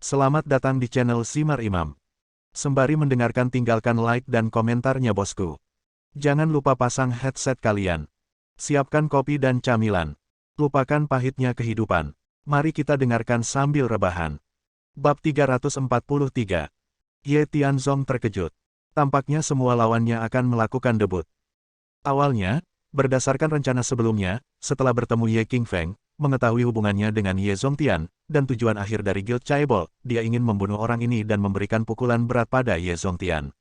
Selamat datang di channel Simar Imam. Sembari mendengarkan tinggalkan like dan komentarnya bosku. Jangan lupa pasang headset kalian. Siapkan kopi dan camilan. Lupakan pahitnya kehidupan. Mari kita dengarkan sambil rebahan. Bab 343. Ye Tianzong terkejut. Tampaknya semua lawannya akan melakukan debut. Awalnya, berdasarkan rencana sebelumnya, setelah bertemu Ye Qingfeng, mengetahui hubungannya dengan Ye Zongtian, dan tujuan akhir dari Guild Chaebol, dia ingin membunuh orang ini dan memberikan pukulan berat pada Ye Zongtian.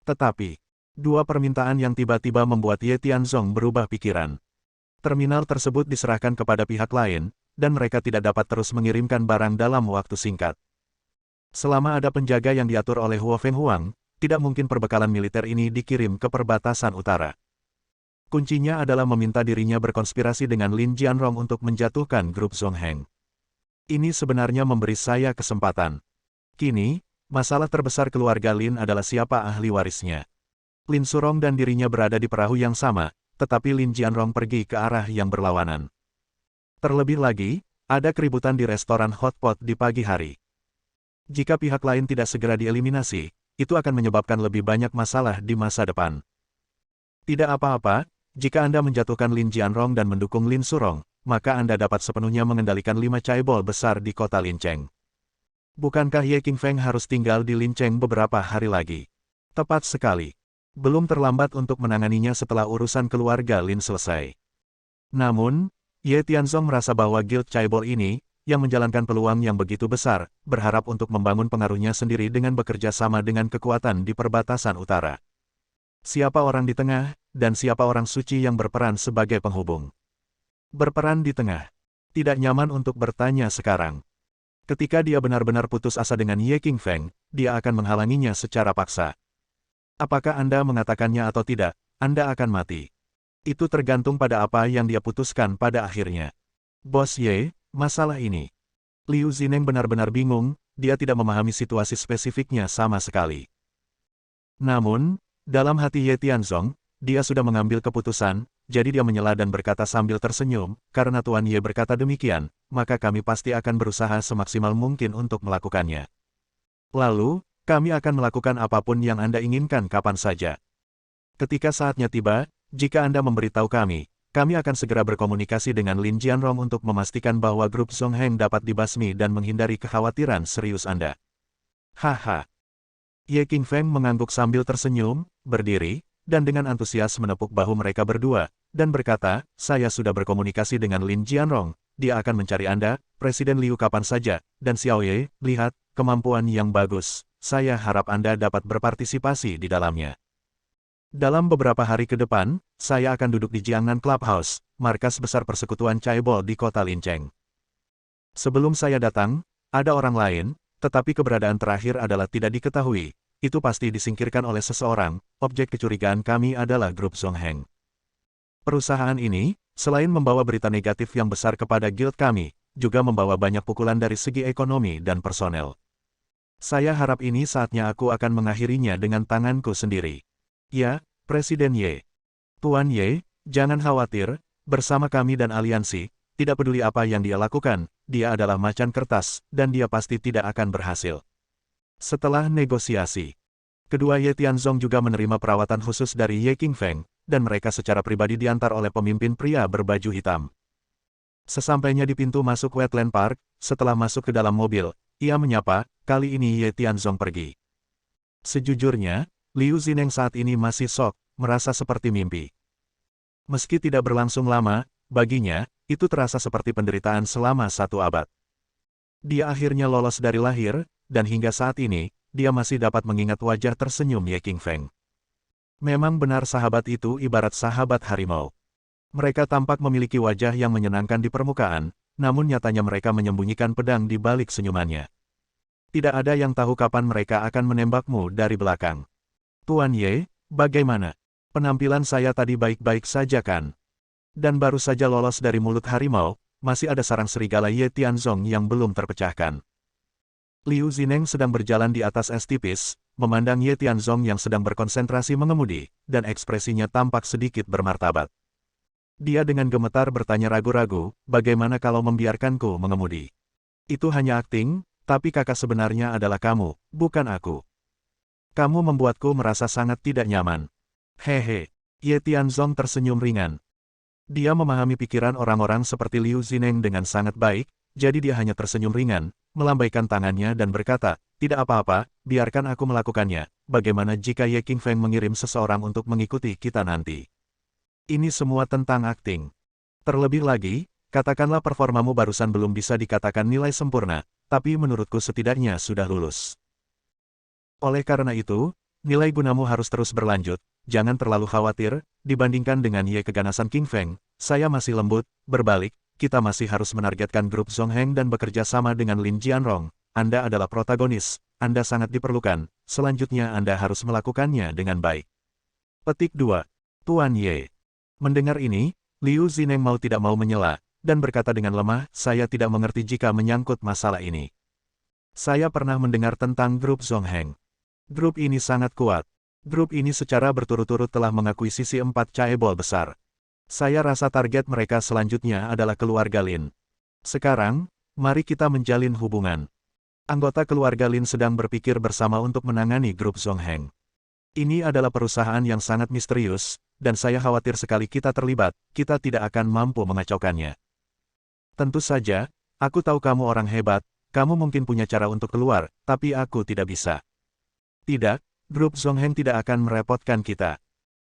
Tetapi, dua permintaan yang tiba-tiba membuat Ye Tianzong berubah pikiran. Terminal tersebut diserahkan kepada pihak lain, dan mereka tidak dapat terus mengirimkan barang dalam waktu singkat. Selama ada penjaga yang diatur oleh Huo Fenghuang, tidak mungkin perbekalan militer ini dikirim ke perbatasan utara. Kuncinya adalah meminta dirinya berkonspirasi dengan Lin Jianrong untuk menjatuhkan grup Zongheng. Ini sebenarnya memberi saya kesempatan. Kini, masalah terbesar keluarga Lin adalah siapa ahli warisnya. Lin Surong dan dirinya berada di perahu yang sama, tetapi Lin Jianrong pergi ke arah yang berlawanan. Terlebih lagi, ada keributan di restoran hotpot di pagi hari. Jika pihak lain tidak segera dieliminasi, itu akan menyebabkan lebih banyak masalah di masa depan. Tidak apa-apa, jika Anda menjatuhkan Lin Jianrong dan mendukung Lin Surong, maka Anda dapat sepenuhnya mengendalikan 5 chaebol besar di kota Lincheng. Bukankah Ye Qingfeng harus tinggal di Lincheng beberapa hari lagi? Tepat sekali. Belum terlambat untuk menanganinya setelah urusan keluarga Lin selesai. Namun, Ye Tianzong merasa bahwa Guild Chaebol ini, yang menjalankan peluang yang begitu besar, berharap untuk membangun pengaruhnya sendiri dengan bekerja sama dengan kekuatan di perbatasan utara. Siapa orang di tengah, dan siapa orang suci yang berperan sebagai penghubung? Berperan di tengah. Tidak nyaman untuk bertanya sekarang. Ketika dia benar-benar putus asa dengan Ye Qingfeng, dia akan menghalanginya secara paksa. Apakah Anda mengatakannya atau tidak, Anda akan mati. Itu tergantung pada apa yang dia putuskan pada akhirnya. Bos Ye, masalah ini. Liu Zineng benar-benar bingung, dia tidak memahami situasi spesifiknya sama sekali. Namun, dalam hati Ye Tianzong, dia sudah mengambil keputusan, jadi dia menyela dan berkata sambil tersenyum, karena Tuan Ye berkata demikian, maka kami pasti akan berusaha semaksimal mungkin untuk melakukannya. Lalu, kami akan melakukan apapun yang Anda inginkan kapan saja. Ketika saatnya tiba, jika Anda memberitahu kami akan segera berkomunikasi dengan Lin Jianrong untuk memastikan bahwa grup Zongheng dapat dibasmi dan menghindari kekhawatiran serius Anda. Haha. Ye Qingfeng mengangguk sambil tersenyum, berdiri, dan dengan antusias menepuk bahu mereka berdua, dan berkata, saya sudah berkomunikasi dengan Lin Jianrong, dia akan mencari Anda, Presiden Liu kapan saja, dan Xiao Ye, lihat, kemampuan yang bagus, saya harap Anda dapat berpartisipasi di dalamnya. Dalam beberapa hari ke depan, saya akan duduk di Jiangnan Clubhouse, markas besar persekutuan Chaebol di kota Lincheng. Sebelum saya datang, ada orang lain, tetapi keberadaan terakhir adalah tidak diketahui. Itu pasti disingkirkan oleh seseorang, objek kecurigaan kami adalah grup Zongheng. Perusahaan ini, selain membawa berita negatif yang besar kepada guild kami, juga membawa banyak pukulan dari segi ekonomi dan personel. Saya harap ini saatnya aku akan mengakhirinya dengan tanganku sendiri. Ya, Presiden Ye. Tuan Ye, jangan khawatir, bersama kami dan aliansi, tidak peduli apa yang dia lakukan, dia adalah macan kertas, dan dia pasti tidak akan berhasil. Setelah negosiasi, kedua Ye Tianzong juga menerima perawatan khusus dari Ye Qingfeng, dan mereka secara pribadi diantar oleh pemimpin pria berbaju hitam. Sesampainya di pintu masuk Wetland Park, setelah masuk ke dalam mobil, ia menyapa, kali ini Ye Tianzong pergi. Sejujurnya, Liu Zineng saat ini masih shock, merasa seperti mimpi. Meski tidak berlangsung lama, baginya, itu terasa seperti penderitaan selama 1 abad. Dia akhirnya lolos dari lahir, dan hingga saat ini, dia masih dapat mengingat wajah tersenyum Ye Qingfeng. Memang benar sahabat itu ibarat sahabat harimau. Mereka tampak memiliki wajah yang menyenangkan di permukaan, namun nyatanya mereka menyembunyikan pedang di balik senyumannya. Tidak ada yang tahu kapan mereka akan menembakmu dari belakang. Tuan Ye, bagaimana? Penampilan saya tadi baik-baik saja kan? Dan baru saja lolos dari mulut harimau, masih ada sarang serigala Ye Tianzong yang belum terpecahkan. Liu Zineng sedang berjalan di atas es tipis, memandang Ye Tianzong yang sedang berkonsentrasi mengemudi, dan ekspresinya tampak sedikit bermartabat. Dia dengan gemetar bertanya ragu-ragu, bagaimana kalau membiarkanku mengemudi? Itu hanya akting, Tapi kakak sebenarnya adalah kamu, bukan aku. Kamu membuatku merasa sangat tidak nyaman. Hehe. Ye Tianzong tersenyum ringan. Dia memahami pikiran orang-orang seperti Liu Zineng dengan sangat baik, jadi dia hanya tersenyum ringan, melambaikan tangannya dan berkata, tidak apa-apa, biarkan aku melakukannya. Bagaimana jika Ye Qingfeng mengirim seseorang untuk mengikuti kita nanti? Ini semua tentang akting. Terlebih lagi, katakanlah performamu barusan belum bisa dikatakan nilai sempurna, tapi menurutku setidaknya sudah lulus. Oleh karena itu, nilai gunamu harus terus berlanjut, jangan terlalu khawatir, dibandingkan dengan Ye keganasan Qingfeng, saya masih lembut, berbalik, kita masih harus menargetkan grup Zongheng dan bekerja sama dengan Lin Jianrong. Anda adalah protagonis, Anda sangat diperlukan, selanjutnya Anda harus melakukannya dengan baik. Petik 2. Tuan Ye. Mendengar ini, Liu Zineng mau tidak mau menyela, dan berkata dengan lemah, saya tidak mengerti jika menyangkut masalah ini. Saya pernah mendengar tentang grup Zongheng. Grup ini sangat kuat. Grup ini secara berturut-turut telah mengakuisisi 4 chaebol besar. Saya rasa target mereka selanjutnya adalah keluarga Lin. Sekarang, mari kita menjalin hubungan. Anggota keluarga Lin sedang berpikir bersama untuk menangani grup Zongheng. Ini adalah perusahaan yang sangat misterius, dan saya khawatir sekali kita terlibat, kita tidak akan mampu mengacaukannya. Tentu saja, aku tahu kamu orang hebat, kamu mungkin punya cara untuk keluar, tapi aku tidak bisa. Tidak, grup Zongheng tidak akan merepotkan kita.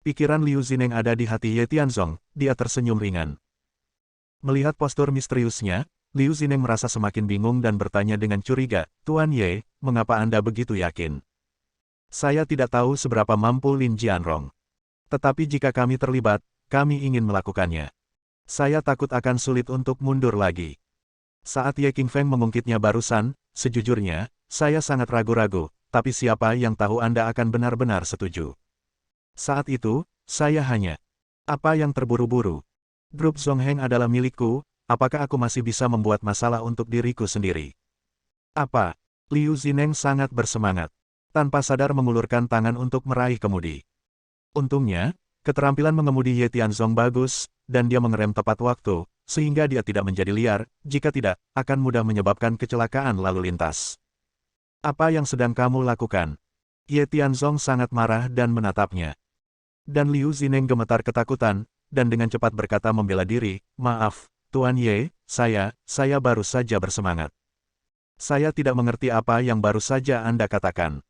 Pikiran Liu Zineng ada di hati Ye Tianzong, dia tersenyum ringan. Melihat postur misteriusnya, Liu Zineng merasa semakin bingung dan bertanya dengan curiga, Tuan Ye, mengapa Anda begitu yakin? Saya tidak tahu seberapa mampu Lin Jianrong. Tetapi jika kami terlibat, kami ingin melakukannya. Saya takut akan sulit untuk mundur lagi. Saat Ye Qingfeng mengungkitnya barusan, sejujurnya, saya sangat ragu-ragu, tapi siapa yang tahu Anda akan benar-benar setuju. Saat itu, saya hanya, apa yang terburu-buru? Grup Zongheng adalah milikku, apakah aku masih bisa membuat masalah untuk diriku sendiri? Apa? Liu Zineng sangat bersemangat. Tanpa sadar mengulurkan tangan untuk meraih kemudi. Untungnya, keterampilan mengemudi Ye Tianzong bagus, dan dia mengerem tepat waktu, sehingga dia tidak menjadi liar, jika tidak, akan mudah menyebabkan kecelakaan lalu lintas. Apa yang sedang kamu lakukan? Ye Tianzong sangat marah dan menatapnya. Dan Liu Zineng gemetar ketakutan, dan dengan cepat berkata membela diri, maaf, Tuan Ye, saya baru saja bersemangat. Saya tidak mengerti apa yang baru saja Anda katakan.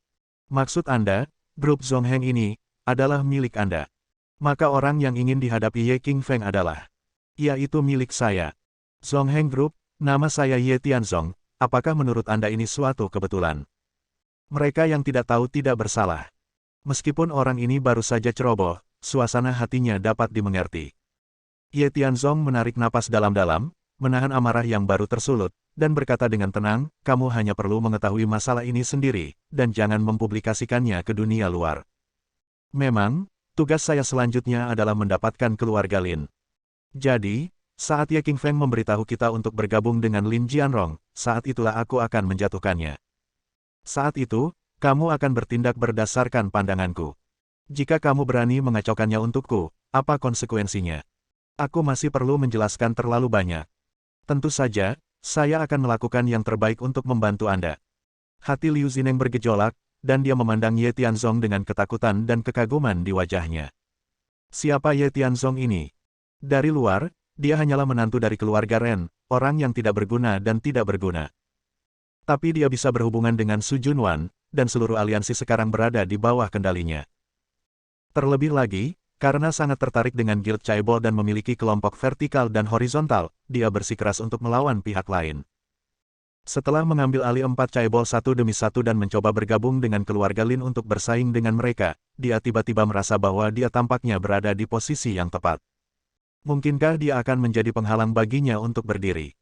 Maksud Anda, grup Zongheng ini, adalah milik Anda. Maka orang yang ingin dihadapi Ye Qingfeng adalah, yaitu milik saya. Zongheng Group, nama saya Ye Tianzong, apakah menurut Anda ini suatu kebetulan? Mereka yang tidak tahu tidak bersalah. Meskipun orang ini baru saja ceroboh, suasana hatinya dapat dimengerti. Ye Tianzong menarik napas dalam-dalam, menahan amarah yang baru tersulut, dan berkata dengan tenang, kamu hanya perlu mengetahui masalah ini sendiri, dan jangan mempublikasikannya ke dunia luar. Memang, tugas saya selanjutnya adalah mendapatkan keluarga Lin. Jadi, saat Ye Qingfeng memberitahu kita untuk bergabung dengan Lin Jianrong, saat itulah aku akan menjatuhkannya. Saat itu, kamu akan bertindak berdasarkan pandanganku. Jika kamu berani mengacaukannya untukku, apa konsekuensinya? Aku masih perlu menjelaskan terlalu banyak. Tentu saja, saya akan melakukan yang terbaik untuk membantu Anda. Hati Liu Zineng bergejolak, dan dia memandang Ye Tianzong dengan ketakutan dan kekaguman di wajahnya. Siapa Ye Tianzong ini? Dari luar, dia hanyalah menantu dari keluarga Ren, orang yang tidak berguna dan tidak berguna. Tapi dia bisa berhubungan dengan Su Junwan, dan seluruh aliansi sekarang berada di bawah kendalinya. Terlebih lagi, karena sangat tertarik dengan Guild Chaebol dan memiliki kelompok vertikal dan horizontal, dia bersikeras untuk melawan pihak lain. Setelah mengambil alih 4 Chaebol satu demi satu dan mencoba bergabung dengan keluarga Lin untuk bersaing dengan mereka, dia tiba-tiba merasa bahwa dia tampaknya berada di posisi yang tepat. Mungkinkah dia akan menjadi penghalang baginya untuk berdiri?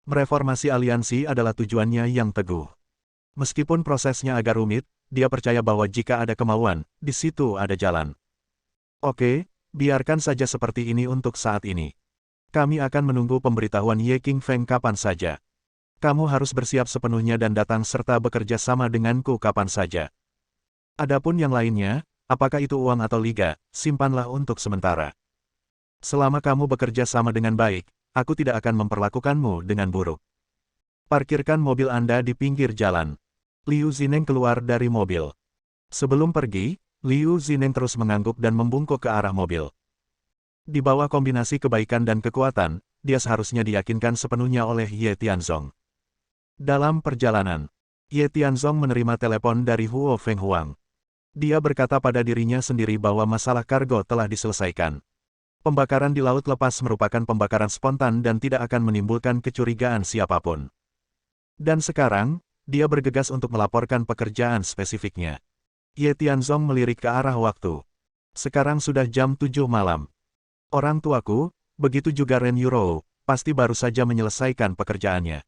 Mereformasi aliansi adalah tujuannya yang teguh. Meskipun prosesnya agak rumit, dia percaya bahwa jika ada kemauan, di situ ada jalan. Oke, biarkan saja seperti ini untuk saat ini. Kami akan menunggu pemberitahuan Ye Qingfeng kapan saja. Kamu harus bersiap sepenuhnya dan datang serta bekerja sama denganku kapan saja. Adapun yang lainnya, apakah itu uang atau liga, simpanlah untuk sementara. Selama kamu bekerja sama dengan baik, aku tidak akan memperlakukanmu dengan buruk. Parkirkan mobil Anda di pinggir jalan. Liu Zineng keluar dari mobil. Sebelum pergi, Liu Zineng terus mengangguk dan membungkuk ke arah mobil. Di bawah kombinasi kebaikan dan kekuatan, dia seharusnya diyakinkan sepenuhnya oleh Ye Tianzong. Dalam perjalanan, Ye Tianzong menerima telepon dari Huo Fenghuang. Dia berkata pada dirinya sendiri bahwa masalah kargo telah diselesaikan. Pembakaran di laut lepas merupakan pembakaran spontan dan tidak akan menimbulkan kecurigaan siapapun. Dan sekarang, dia bergegas untuk melaporkan pekerjaan spesifiknya. Ye Tianzong melirik ke arah waktu. Sekarang sudah jam 7 malam. Orang tuaku, begitu juga Ren Yurou, pasti baru saja menyelesaikan pekerjaannya.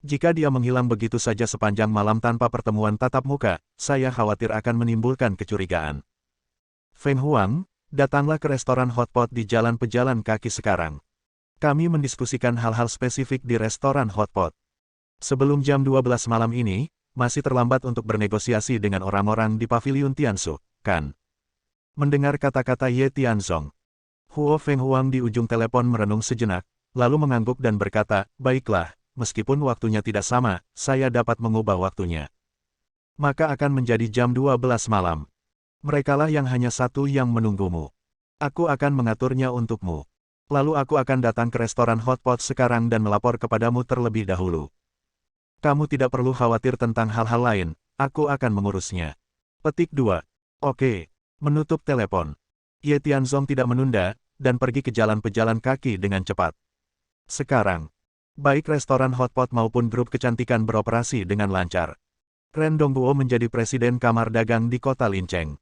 Jika dia menghilang begitu saja sepanjang malam tanpa pertemuan tatap muka, saya khawatir akan menimbulkan kecurigaan. Feng Huang, datanglah ke restoran hotpot di Jalan Pejalan Kaki sekarang. Kami mendiskusikan hal-hal spesifik di restoran hotpot. Sebelum jam 12 malam ini, masih terlambat untuk bernegosiasi dengan orang-orang di pavilion Tiansu, kan? Mendengar kata-kata Ye Tianzong, Huo Fenghuang di ujung telepon merenung sejenak, lalu mengangguk dan berkata, baiklah, meskipun waktunya tidak sama, saya dapat mengubah waktunya. Maka akan menjadi jam 12 malam. Merekalah yang hanya satu yang menunggumu. Aku akan mengaturnya untukmu. Lalu aku akan datang ke restoran hotpot sekarang dan melapor kepadamu terlebih dahulu. Kamu tidak perlu khawatir tentang hal-hal lain, aku akan mengurusnya. Petik 2. Oke. Menutup telepon. Ye Tianzong tidak menunda, dan pergi ke jalan pejalan kaki dengan cepat. Sekarang, baik restoran hotpot maupun grup kecantikan beroperasi dengan lancar. Ren Dongguo menjadi presiden kamar dagang di kota Lincheng.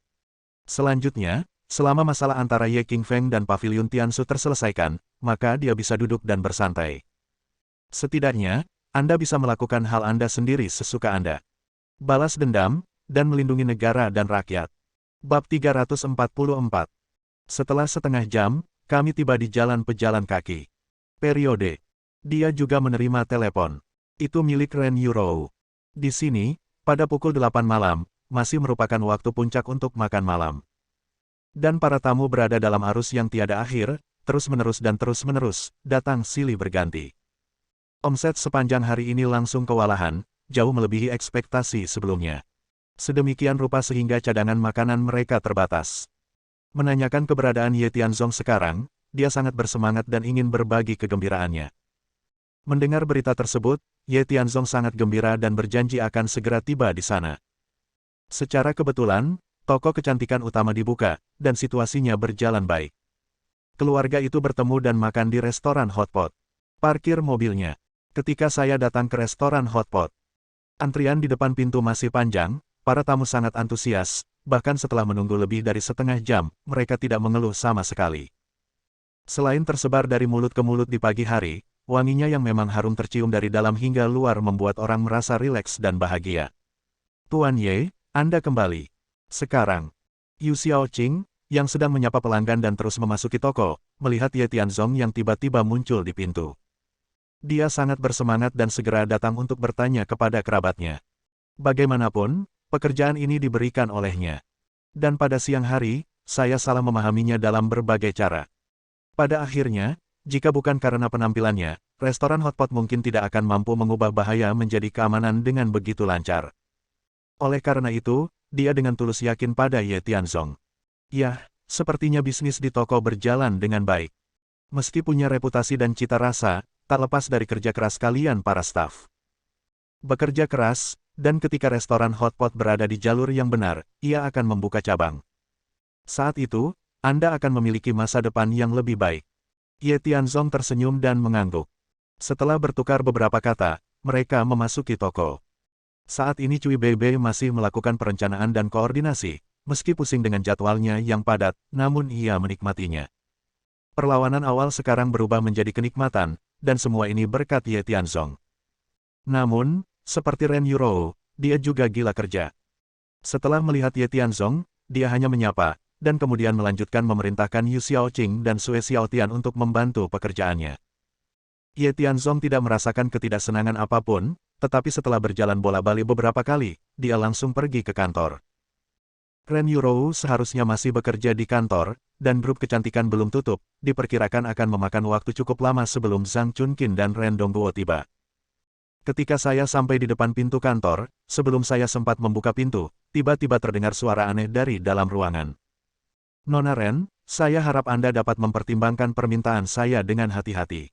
Selanjutnya, selama masalah antara Ye Qingfeng dan pavilion Tiansu terselesaikan, maka dia bisa duduk dan bersantai. Setidaknya, Anda bisa melakukan hal Anda sendiri sesuka Anda. Balas dendam, dan melindungi negara dan rakyat. Bab 344. Setelah setengah jam, kami tiba di jalan pejalan kaki. Periode. Dia juga menerima telepon. Itu milik Ren Yurou. Di sini, pada pukul 8 malam, masih merupakan waktu puncak untuk makan malam. Dan para tamu berada dalam arus yang tiada akhir, terus-menerus dan terus-menerus, datang silih berganti. Omset sepanjang hari ini langsung kewalahan, jauh melebihi ekspektasi sebelumnya. Sedemikian rupa sehingga cadangan makanan mereka terbatas. Menanyakan keberadaan Ye Tianzong sekarang, dia sangat bersemangat dan ingin berbagi kegembiraannya. Mendengar berita tersebut, Ye Tianzong sangat gembira dan berjanji akan segera tiba di sana. Secara kebetulan, toko kecantikan utama dibuka, dan situasinya berjalan baik. Keluarga itu bertemu dan makan di restoran hotpot. Parkir mobilnya. Ketika saya datang ke restoran hotpot, antrian di depan pintu masih panjang, para tamu sangat antusias, bahkan setelah menunggu lebih dari setengah jam, mereka tidak mengeluh sama sekali. Selain tersebar dari mulut ke mulut di pagi hari, wanginya yang memang harum tercium dari dalam hingga luar membuat orang merasa rileks dan bahagia. Tuan Ye, Anda kembali. Sekarang, Yu Xiaoqing, yang sedang menyapa pelanggan dan terus memasuki toko, melihat Ye Tianzong yang tiba-tiba muncul di pintu. Dia sangat bersemangat dan segera datang untuk bertanya kepada kerabatnya. Bagaimanapun, pekerjaan ini diberikan olehnya. Dan pada siang hari, saya salah memahaminya dalam berbagai cara. Pada akhirnya, jika bukan karena penampilannya, restoran hotpot mungkin tidak akan mampu mengubah bahaya menjadi keamanan dengan begitu lancar. Oleh karena itu, dia dengan tulus yakin pada Ye Tianzong. Yah, sepertinya bisnis di toko berjalan dengan baik. Meski punya reputasi dan cita rasa, tak lepas dari kerja keras kalian para staf. Bekerja keras, dan ketika restoran hotpot berada di jalur yang benar, ia akan membuka cabang. Saat itu, Anda akan memiliki masa depan yang lebih baik. Ye Tianzong tersenyum dan mengangguk. Setelah bertukar beberapa kata, mereka memasuki toko. Saat ini Cui Beibei masih melakukan perencanaan dan koordinasi, meski pusing dengan jadwalnya yang padat, namun ia menikmatinya. Perlawanan awal sekarang berubah menjadi kenikmatan, dan semua ini berkat Ye Tianzong. Namun, seperti Ren Yurou, dia juga gila kerja. Setelah melihat Ye Tianzong, dia hanya menyapa, dan kemudian melanjutkan memerintahkan Yu Xiaoqing dan Sue Xiaotian untuk membantu pekerjaannya. Ye Tianzong tidak merasakan ketidaksenangan apapun, tetapi setelah berjalan bola-balik beberapa kali, dia langsung pergi ke kantor. Ren Yurou seharusnya masih bekerja di kantor, dan grup kecantikan belum tutup, diperkirakan akan memakan waktu cukup lama sebelum Zhang Chunqin dan Ren Dongguo tiba. Ketika saya sampai di depan pintu kantor, sebelum saya sempat membuka pintu, tiba-tiba terdengar suara aneh dari dalam ruangan. Nona Ren, saya harap Anda dapat mempertimbangkan permintaan saya dengan hati-hati.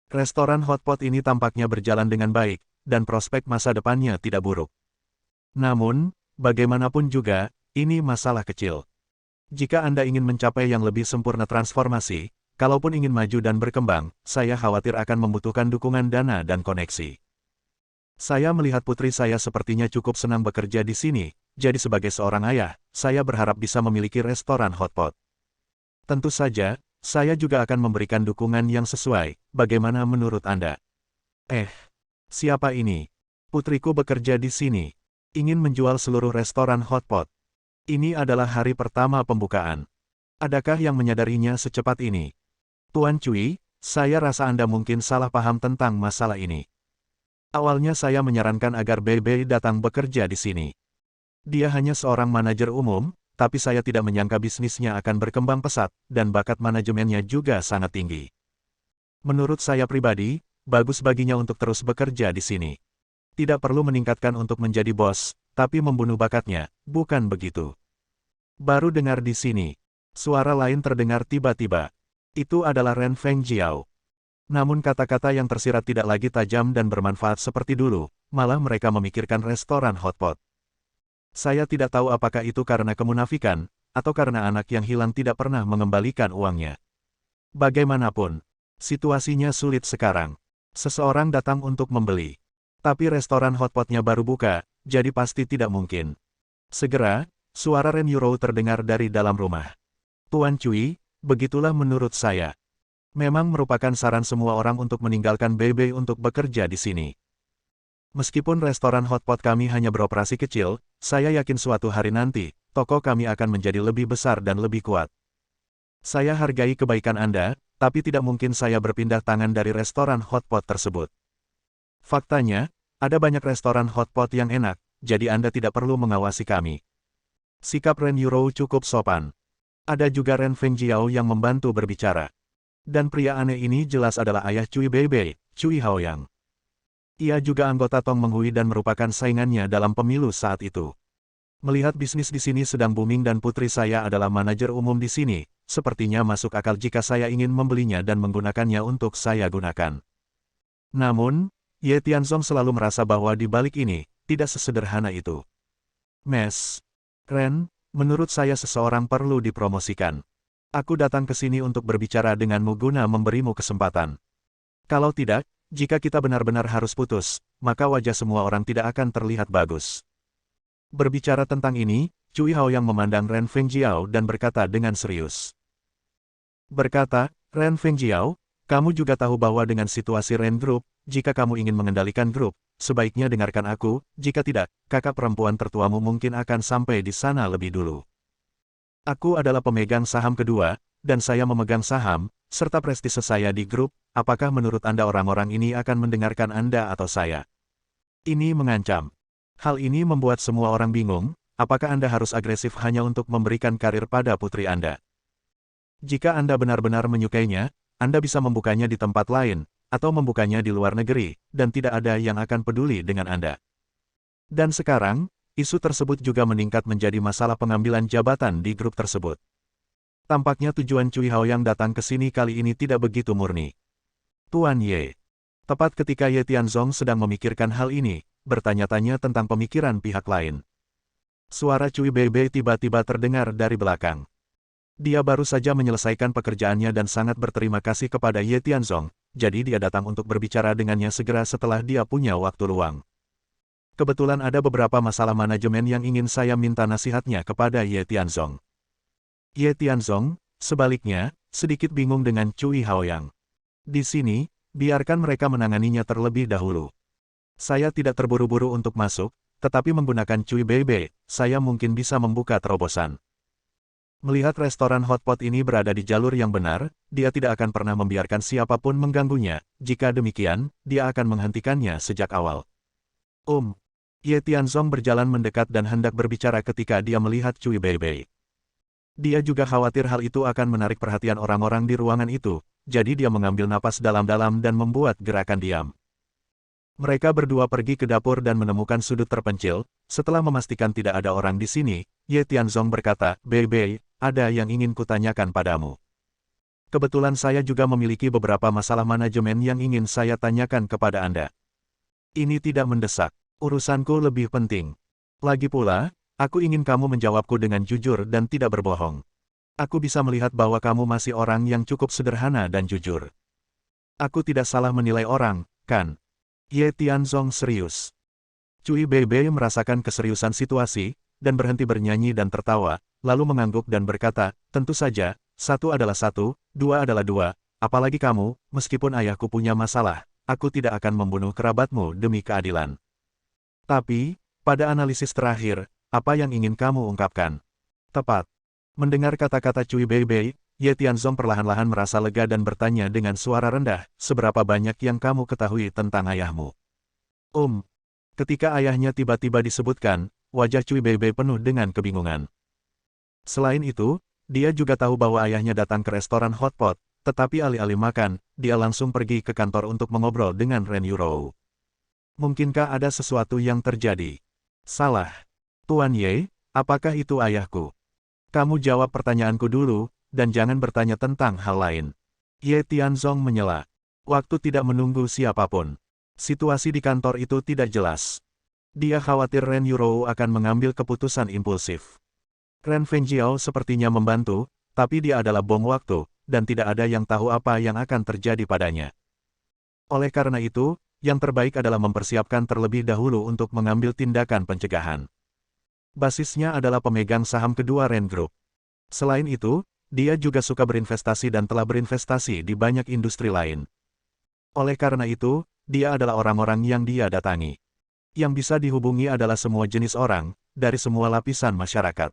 Restoran hotpot ini tampaknya berjalan dengan baik, dan prospek masa depannya tidak buruk. Namun, bagaimanapun juga, ini masalah kecil. Jika Anda ingin mencapai yang lebih sempurna transformasi, kalaupun ingin maju dan berkembang, saya khawatir akan membutuhkan dukungan dana dan koneksi. Saya melihat putri saya sepertinya cukup senang bekerja di sini, jadi sebagai seorang ayah, saya berharap bisa memiliki restoran hotpot. Tentu saja, saya juga akan memberikan dukungan yang sesuai. Bagaimana menurut Anda? Siapa ini? Putriku bekerja di sini. Ingin menjual seluruh restoran hotpot. Ini adalah hari pertama pembukaan. Adakah yang menyadarinya secepat ini? Tuan Cui, saya rasa Anda mungkin salah paham tentang masalah ini. Awalnya saya menyarankan agar Bebe datang bekerja di sini. Dia hanya seorang manajer umum, tapi saya tidak menyangka bisnisnya akan berkembang pesat, dan bakat manajemennya juga sangat tinggi. Menurut saya pribadi, bagus baginya untuk terus bekerja di sini. Tidak perlu meningkatkan untuk menjadi bos, tapi membunuh bakatnya, bukan begitu? Baru dengar di sini. Suara lain terdengar tiba-tiba. Itu adalah Ren Fengjiao. Namun kata-kata yang tersirat tidak lagi tajam dan bermanfaat seperti dulu, malah mereka memikirkan restoran hotpot. Saya tidak tahu apakah itu karena kemunafikan, atau karena anak yang hilang tidak pernah mengembalikan uangnya. Bagaimanapun, situasinya sulit sekarang. Seseorang datang untuk membeli. Tapi restoran hotpotnya baru buka, jadi pasti tidak mungkin. Segera, suara Ren Yurou terdengar dari dalam rumah. Tuan Cui, begitulah menurut saya. Memang merupakan saran semua orang untuk meninggalkan Bebe untuk bekerja di sini. Meskipun restoran hotpot kami hanya beroperasi kecil, saya yakin suatu hari nanti, toko kami akan menjadi lebih besar dan lebih kuat. Saya hargai kebaikan Anda, tapi tidak mungkin saya berpindah tangan dari restoran hotpot tersebut. Faktanya, ada banyak restoran hotpot yang enak, jadi Anda tidak perlu mengawasi kami. Sikap Ren Yurou cukup sopan. Ada juga Ren Fengjiao yang membantu berbicara. Dan pria aneh ini jelas adalah ayah Cui Bebe, Cui Haoyang. Ia juga anggota Tong Menghui dan merupakan saingannya dalam pemilu saat itu. Melihat bisnis di sini sedang booming dan putri saya adalah manajer umum di sini, sepertinya masuk akal jika saya ingin membelinya dan menggunakannya untuk saya gunakan. Namun, Ye Tianzong selalu merasa bahwa di balik ini, tidak sesederhana itu. Ren, menurut saya seseorang perlu dipromosikan. Aku datang ke sini untuk berbicara denganmu guna memberimu kesempatan. Kalau tidak, jika kita benar-benar harus putus, maka wajah semua orang tidak akan terlihat bagus. Berbicara tentang ini, Cui Haoyang memandang Ren Fengjiao dan berkata dengan serius. Ren Fengjiao, kamu juga tahu bahwa dengan situasi Ren Group, jika kamu ingin mengendalikan grup, sebaiknya dengarkan aku, jika tidak, kakak perempuan tertuamu mungkin akan sampai di sana lebih dulu. Aku adalah pemegang saham kedua, dan saya memegang saham, serta prestise saya di grup. Apakah menurut Anda orang-orang ini akan mendengarkan Anda atau saya? Ini mengancam. Hal ini membuat semua orang bingung, apakah Anda harus agresif hanya untuk memberikan karir pada putri Anda? Jika Anda benar-benar menyukainya, Anda bisa membukanya di tempat lain, atau membukanya di luar negeri, dan tidak ada yang akan peduli dengan Anda. Dan sekarang, isu tersebut juga meningkat menjadi masalah pengambilan jabatan di grup tersebut. Tampaknya tujuan Cui Haoyang datang ke sini kali ini tidak begitu murni. Tuan Ye. Tepat ketika Ye Tianzong sedang memikirkan hal ini, bertanya-tanya tentang pemikiran pihak lain. Suara Cui Bebe tiba-tiba terdengar dari belakang. Dia baru saja menyelesaikan pekerjaannya dan sangat berterima kasih kepada Ye Tianzong, jadi dia datang untuk berbicara dengannya segera setelah dia punya waktu luang. Kebetulan ada beberapa masalah manajemen yang ingin saya minta nasihatnya kepada Ye Tianzong. Ye Tianzong, sebaliknya, sedikit bingung dengan Cui Haoyang. Di sini, biarkan mereka menanganinya terlebih dahulu. Saya tidak terburu-buru untuk masuk, tetapi menggunakan Cui Bebe, saya mungkin bisa membuka terobosan. Melihat restoran hotpot ini berada di jalur yang benar, dia tidak akan pernah membiarkan siapapun mengganggunya. Jika demikian, dia akan menghentikannya sejak awal. Ye Tianzong berjalan mendekat dan hendak berbicara ketika dia melihat Cui Bebe. Dia juga khawatir hal itu akan menarik perhatian orang-orang di ruangan itu, jadi dia mengambil napas dalam-dalam dan membuat gerakan diam. Mereka berdua pergi ke dapur dan menemukan sudut terpencil. Setelah memastikan tidak ada orang di sini, Ye Tianzong berkata, Bei, ada yang ingin kutanyakan padamu. Kebetulan saya juga memiliki beberapa masalah manajemen yang ingin saya tanyakan kepada Anda. Ini tidak mendesak. Urusanku lebih penting. Lagi pula, aku ingin kamu menjawabku dengan jujur dan tidak berbohong. Aku bisa melihat bahwa kamu masih orang yang cukup sederhana dan jujur. Aku tidak salah menilai orang, kan? Ye Tianzong serius. Cui Beibei merasakan keseriusan situasi, dan berhenti bernyanyi dan tertawa, lalu mengangguk dan berkata, tentu saja, satu adalah satu, dua adalah dua, apalagi kamu, meskipun ayahku punya masalah, aku tidak akan membunuh kerabatmu demi keadilan. Tapi, pada analisis terakhir, apa yang ingin kamu ungkapkan? Tepat. Mendengar kata-kata Cui Beibei, Ye Tianzong perlahan-lahan merasa lega dan bertanya dengan suara rendah, seberapa banyak yang kamu ketahui tentang ayahmu? Ketika ayahnya tiba-tiba disebutkan, wajah Cui Beibei penuh dengan kebingungan. Selain itu, dia juga tahu bahwa ayahnya datang ke restoran hotpot, tetapi alih-alih makan, dia langsung pergi ke kantor untuk mengobrol dengan Ren Yurou. Mungkinkah ada sesuatu yang terjadi? Salah. Tuan Ye, apakah itu ayahku? Kamu jawab pertanyaanku dulu, dan jangan bertanya tentang hal lain. Ye Tianzong menyela. Waktu tidak menunggu siapapun. Situasi di kantor itu tidak jelas. Dia khawatir Ren Yurou akan mengambil keputusan impulsif. Ren Fengjiao sepertinya membantu, tapi dia adalah bom waktu, dan tidak ada yang tahu apa yang akan terjadi padanya. Oleh karena itu, yang terbaik adalah mempersiapkan terlebih dahulu untuk mengambil tindakan pencegahan. Basisnya adalah pemegang saham kedua Ren Group. Selain itu, dia juga suka berinvestasi dan telah berinvestasi di banyak industri lain. Oleh karena itu, dia adalah orang-orang yang dia datangi. Yang bisa dihubungi adalah semua jenis orang, dari semua lapisan masyarakat.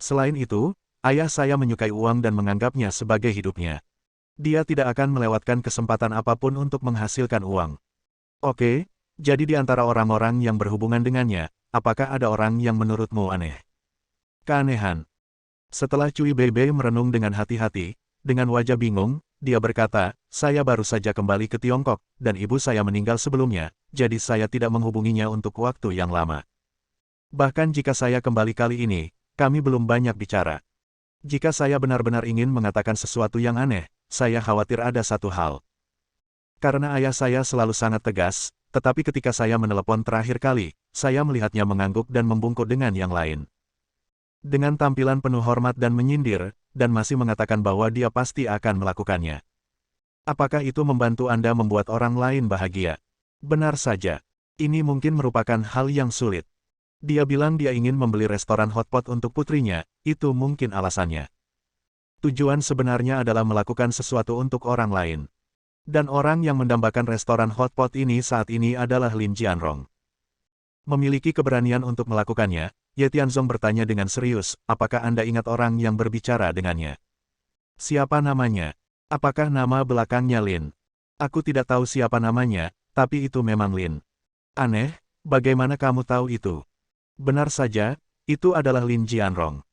Selain itu, ayah saya menyukai uang dan menganggapnya sebagai hidupnya. Dia tidak akan melewatkan kesempatan apapun untuk menghasilkan uang. Oke, jadi di antara orang-orang yang berhubungan dengannya, apakah ada orang yang menurutmu aneh? Keanehan. Setelah Cui Beibei merenung dengan hati-hati, dengan wajah bingung, dia berkata, saya baru saja kembali ke Tiongkok, dan ibu saya meninggal sebelumnya, jadi saya tidak menghubunginya untuk waktu yang lama. Bahkan jika saya kembali kali ini, kami belum banyak bicara. Jika saya benar-benar ingin mengatakan sesuatu yang aneh, saya khawatir ada satu hal. Karena ayah saya selalu sangat tegas, tetapi ketika saya menelepon terakhir kali, saya melihatnya mengangguk dan membungkuk dengan yang lain. Dengan tampilan penuh hormat dan menyindir, dan masih mengatakan bahwa dia pasti akan melakukannya. Apakah itu membantu Anda membuat orang lain bahagia? Benar saja. Ini mungkin merupakan hal yang sulit. Dia bilang dia ingin membeli restoran hotpot untuk putrinya, itu mungkin alasannya. Tujuan sebenarnya adalah melakukan sesuatu untuk orang lain. Dan orang yang mendambakan restoran hotpot ini saat ini adalah Lin Jianrong. Memiliki keberanian untuk melakukannya, Ye Tianzong bertanya dengan serius, apakah Anda ingat orang yang berbicara dengannya? Siapa namanya? Apakah nama belakangnya Lin? Aku tidak tahu siapa namanya, tapi itu memang Lin. Aneh, bagaimana kamu tahu itu? Benar saja, itu adalah Lin Jianrong.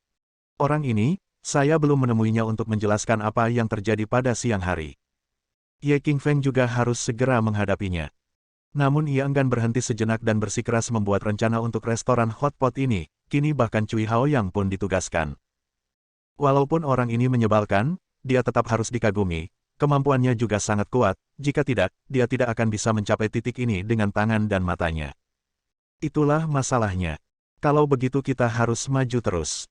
Orang ini, saya belum menemuinya untuk menjelaskan apa yang terjadi pada siang hari. Ye Qingfeng juga harus segera menghadapinya. Namun ia enggan berhenti sejenak dan bersikeras membuat rencana untuk restoran hotpot ini, kini bahkan Cui Haoyang pun ditugaskan. Walaupun orang ini menyebalkan, dia tetap harus dikagumi, kemampuannya juga sangat kuat, jika tidak, dia tidak akan bisa mencapai titik ini dengan tangan dan matanya. Itulah masalahnya. Kalau begitu kita harus maju terus.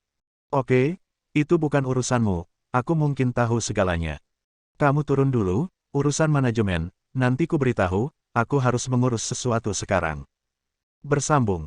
Oke, itu bukan urusanmu, aku mungkin tahu segalanya. Kamu turun dulu, urusan manajemen, nanti ku beritahu. Aku harus mengurus sesuatu sekarang. Bersambung.